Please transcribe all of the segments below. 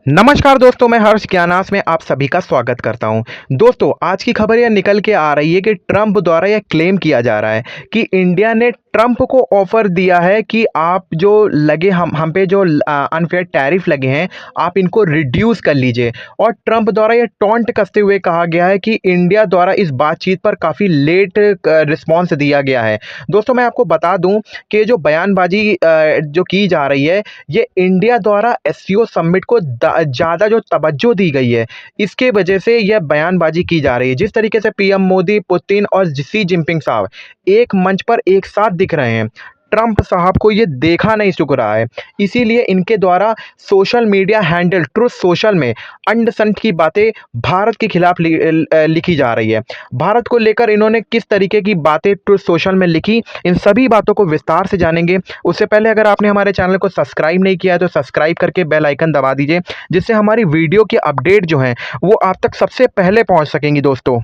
नमस्कार दोस्तों, मैं हर्ष ज्ञानास में आप सभी का स्वागत करता हूं। दोस्तों, आज की खबर यह निकल के आ रही है कि ट्रंप द्वारा यह क्लेम किया जा रहा है कि इंडिया ने ट्रंप को ऑफर दिया है कि आप जो लगे हम पे जो अनफेयर टैरिफ लगे हैं, आप इनको रिड्यूस कर लीजिए। और ट्रंप द्वारा यह टॉन्ट कसते हुए कहा गया है कि इंडिया द्वारा इस बातचीत पर काफ़ी लेट रिस्पॉन्स दिया गया है। दोस्तों, मैं आपको बता दूं कि जो बयानबाजी जो की जा रही है, ये इंडिया द्वारा एससीओ समिट को ज़्यादा जो तवज्जो दी गई है, इसके वजह से यह बयानबाजी की जा रही है। जिस तरीके से पीएम मोदी, पुतिन और शी जिनपिंग साहब एक मंच पर एक साथ दिख रहे हैं, ट्रंप साहब को ये देखा नहीं चुक रहा है। इसीलिए इनके द्वारा social media handle truth social में अंड-संड की बातें भारत के खिलाफ लिखी जा रही है। भारत को लेकर इन्होंने किस तरीके की बातें ट्रुथ सोशल में लिखी, इन सभी बातों को विस्तार से जानेंगे। उससे पहले अगर आपने हमारे चैनल को सब्सक्राइब नहीं किया है तो सब्सक्राइब करके बेल आइकन दबा दीजिए, जिससे हमारी वीडियो की अपडेट जो हैं वो आप तक सबसे पहले पहुंच सकेंगी दोस्तों।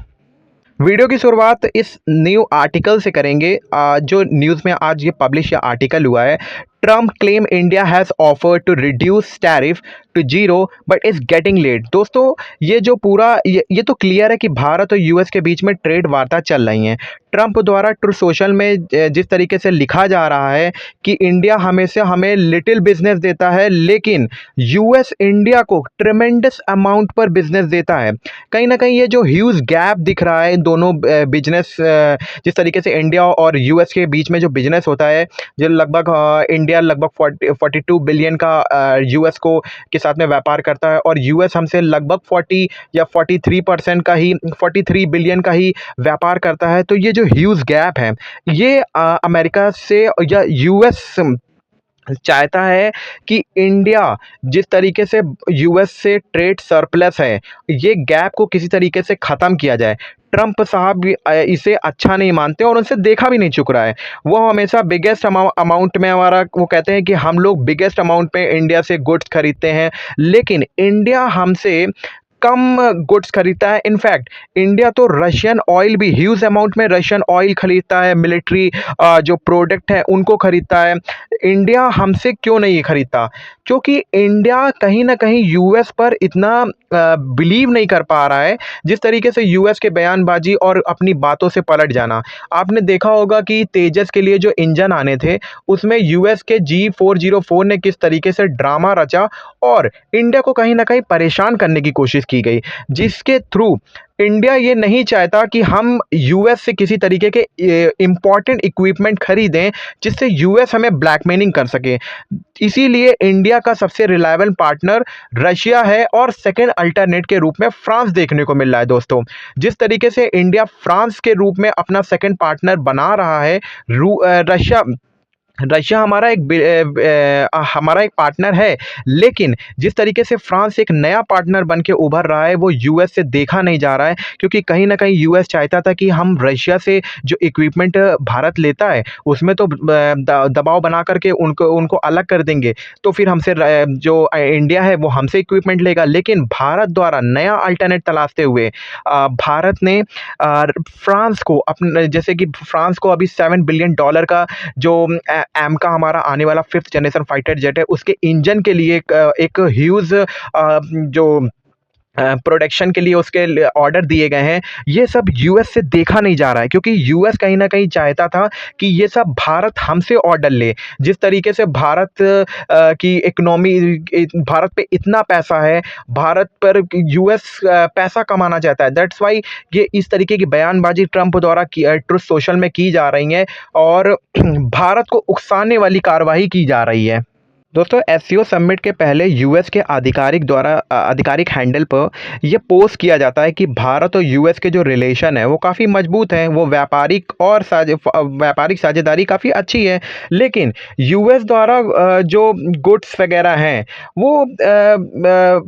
वीडियो की शुरुआत इस न्यू आर्टिकल से करेंगे, जो न्यूज़ में आज ये पब्लिश या आर्टिकल हुआ है। Trump claim India has offered to reduce tariff to zero but is getting late. दोस्तों, ये जो पूरा ये तो क्लियर है कि भारत और यूएस के बीच में ट्रेड वार्ता चल रही हैं। ट्रंप द्वारा ट्रू सोशल में जिस तरीके से लिखा जा रहा है कि इंडिया हमेशा हमें लिटिल बिजनेस देता है, लेकिन यूएस इंडिया को ट्रेमेंडस अमाउंट पर बिजनेस देता है। कहीं ना कहीं ये जो ह्यूज गैप दिख रहा है इन दोनों बिजनेस, जिस तरीके से इंडिया और यूएस के बीच में जो बिजनेस होता है, जो लगभग इंडिया लगभग 42 बिलियन का यूएस को के साथ में व्यापार करता है, और यूएस हमसे लगभग 40 या 43% का ही 43 बिलियन का ही व्यापार करता है। तो ये जो ह्यूज गैप है, ये अमेरिका से या यूएस चाहता है कि इंडिया जिस तरीके से यूएस से ट्रेड सरप्लस है, ये गैप को किसी तरीके से ख़त्म किया जाए। ट्रंप साहब भी इसे अच्छा नहीं मानते और उनसे देखा भी नहीं चुक रहा है। वो हमेशा बिगेस्ट अमाउंट में हमारा वो कहते हैं कि हम लोग बिगेस्ट अमाउंट पे इंडिया से गुड्स खरीदते हैं, लेकिन इंडिया हमसे कम गुड्स खरीदता है। इनफैक्ट इंडिया तो रशियन ऑयल भी ह्यूज अमाउंट में रशियन ऑयल खरीदता है, मिलिट्री जो प्रोडक्ट है उनको खरीदता है। इंडिया हमसे क्यों नहीं खरीदता? क्योंकि इंडिया कहीं न कहीं यूएस पर इतना बिलीव नहीं कर पा रहा है, जिस तरीके से यूएस के बयानबाजी और अपनी बातों से पलट जाना। आपने देखा होगा कि तेजस के लिए जो इंजन आने थे, उसमें यूएस के G404 ने किस तरीके से ड्रामा रचा और इंडिया को कहीं न कहीं परेशान करने की कोशिश की गई, जिसके थ्रू इंडिया ये नहीं चाहता कि हम यूएस से किसी तरीके के इम्पोर्टेंट इक्विपमेंट खरीदें, जिससे यूएस हमें ब्लैकमेलिंग कर सके। इसीलिए इंडिया का सबसे रिलायबल पार्टनर रशिया है और सेकंड अल्टरनेट के रूप में फ्रांस देखने को मिल रहा है दोस्तों। जिस तरीके से इंडिया फ्रांस के रूप में अपना सेकंड पार्टनर बना रहा है, रशिया रशिया हमारा एक पार्टनर है, लेकिन जिस तरीके से फ्रांस एक नया पार्टनर बन के उभर रहा है, वो यूएस से देखा नहीं जा रहा है। क्योंकि कहीं ना कहीं यूएस चाहता था कि हम रशिया से जो इक्विपमेंट भारत लेता है, उसमें तो दबाव बना करके उनको उनको अलग कर देंगे, तो फिर हमसे जो इंडिया है वो हमसे इक्विपमेंट लेगा। लेकिन भारत द्वारा नया अल्टरनेट तलाशते हुए भारत ने फ्रांस को अपने, जैसे कि फ्रांस को अभी $7 बिलियन का जो एम का हमारा आने वाला 5th जनरेशन फाइटर जेट है, उसके इंजन के लिए एक ह्यूज जो प्रोडक्शन के लिए उसके ऑर्डर दिए गए हैं। ये सब यूएस से देखा नहीं जा रहा है, क्योंकि यूएस कहीं ना कहीं चाहता था कि ये सब भारत हमसे ऑर्डर ले। जिस तरीके से भारत की इकोनॉमी, भारत पे इतना पैसा है, भारत पर यूएस पैसा कमाना चाहता है। दैट्स वाई ये इस तरीके की बयानबाजी ट्रंप द्वारा ट्रुथ सोशल में की जा रही है और भारत को उकसाने वाली कार्रवाई की जा रही है। दोस्तों, एससीओ समिट के पहले यूएस के आधिकारिक हैंडल पर यह पोस्ट किया जाता है कि भारत और यूएस के जो रिलेशन है वो काफ़ी मजबूत हैं, वो व्यापारिक साझेदारी काफ़ी अच्छी है। लेकिन यूएस द्वारा जो गुड्स वगैरह हैं, वो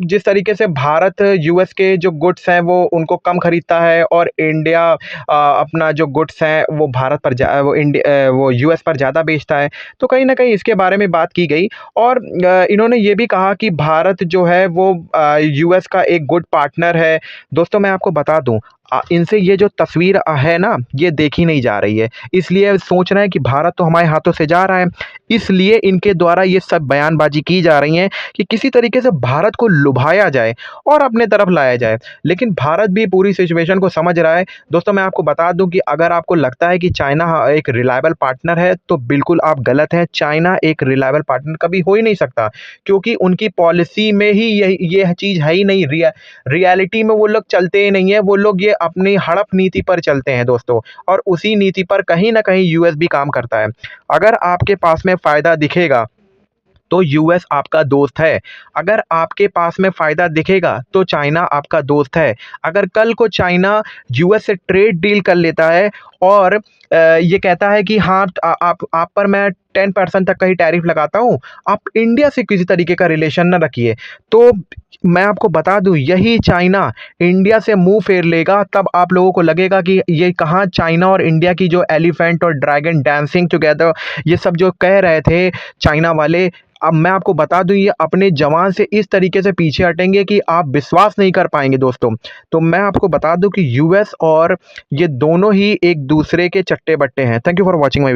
जिस तरीके से भारत यूएस के जो गुड्स हैं वो उनको कम खरीदता है, और इंडिया अपना जो गुड्स हैं वो वो यूएस पर ज़्यादा बेचता है। तो कहीं ना कहीं इसके बारे में बात की गई, और इन्होंने ये भी कहा कि भारत जो है वो यूएस का एक गुड पार्टनर है। दोस्तों, मैं आपको बता दूं, इनसे ये जो तस्वीर है ना, ये देखी नहीं जा रही है। इसलिए सोच रहे हैं कि भारत तो हमारे हाथों से जा रहा है, इसलिए इनके द्वारा ये सब बयानबाज़ी की जा रही हैं कि किसी तरीके से भारत को लुभाया जाए और अपने तरफ लाया जाए। लेकिन भारत भी पूरी सिचुएशन को समझ रहा है। दोस्तों, मैं आपको बता दूँ कि अगर आपको लगता है कि चाइना एक रिलायबल पार्टनर है, तो बिल्कुल आप गलत हैं। चाइना एक रिलायबल पार्टनर कभी हो ही नहीं सकता, क्योंकि उनकी पॉलिसी में ही ये चीज़ है ही नहीं। रियलिटी में वो लोग चलते ही नहीं हैं, वो लोग ये अपनी हड़प नीति पर चलते हैं दोस्तों, और उसी नीति पर कहीं न कहीं यूएस भी काम करता है। अगर आपके पास में फ़ायदा दिखेगा, तो यूएस आपका दोस्त है। अगर आपके पास में फ़ायदा दिखेगा, तो चाइना आपका दोस्त है। अगर कल को चाइना यूएस से ट्रेड डील कर लेता है और ये कहता है कि हाँ, आप पर मैं 10% तक का ही टैरिफ लगाता हूँ, आप इंडिया से किसी तरीके का रिलेशन ना रखिए। तो मैं आपको बता दूँ, यही चाइना इंडिया से मुँह फेर लेगा, तब आप लोगों को लगेगा कि ये कहाँ चाइना और इंडिया की जो एलिफेंट और ड्रैगन डांसिंग टुगेदर, ये सब जो कह रहे थे चाइना वाले, अब मैं आपको बता दूँ, ये अपने जवान से इस तरीके से पीछे हटेंगे कि आप विश्वास नहीं कर पाएँगे दोस्तों। तो मैं आपको बता दूँ कि यूएस और ये दोनों ही एक दूसरे के चट्टे-बट्टे हैं। Thank you for watching my we